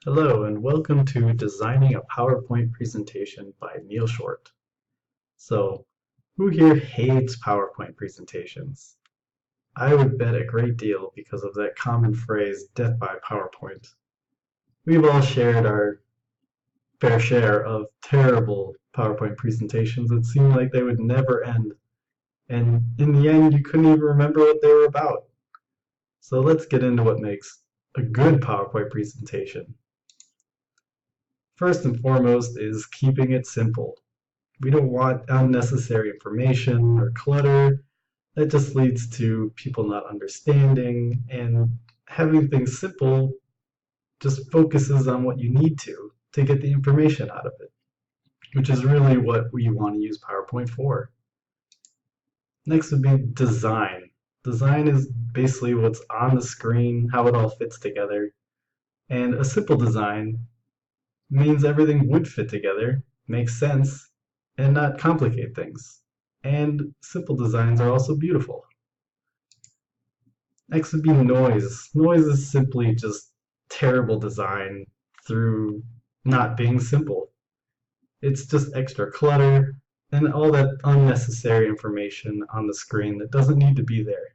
Hello and welcome to Designing a PowerPoint Presentation by Neal Short. So, who here hates PowerPoint presentations? I would bet a great deal because of that common phrase, death by PowerPoint. We've all shared our fair share of terrible PowerPoint presentations that seemed like they would never end, and in the end you couldn't even remember what they were about. So let's get into what makes a good PowerPoint presentation. First and foremost is keeping it simple. We don't want unnecessary information or clutter. That just leads to people not understanding, and having things simple just focuses on what you need to get the information out of it, which is really what we want to use PowerPoint for. Next would be design. Design is basically what's on the screen, how it all fits together. And a simple design means everything would fit together, makes sense, and not complicate things. And simple designs are also beautiful. Next would be noise. Noise is simply just terrible design through not being simple. It's just extra clutter and all that unnecessary information on the screen that doesn't need to be there.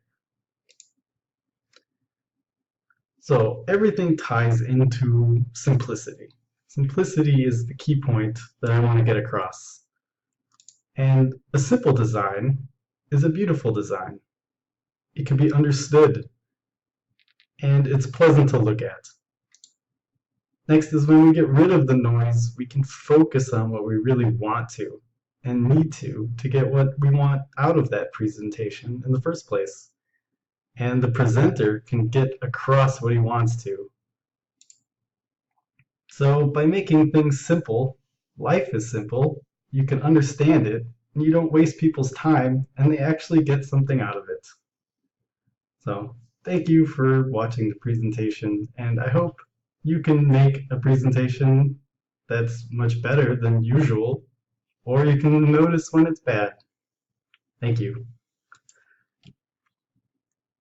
So everything ties into simplicity. Simplicity is the key point that I want to get across. And a simple design is a beautiful design. It can be understood, and it's pleasant to look at. Next is when we get rid of the noise, we can focus on what we really want to and need to get what we want out of that presentation in the first place. And the presenter can get across what he wants to. So by making things simple, life is simple, you can understand it, and you don't waste people's time, and they actually get something out of it. So thank you for watching the presentation, and I hope you can make a presentation that's much better than usual, or you can notice when it's bad. Thank you.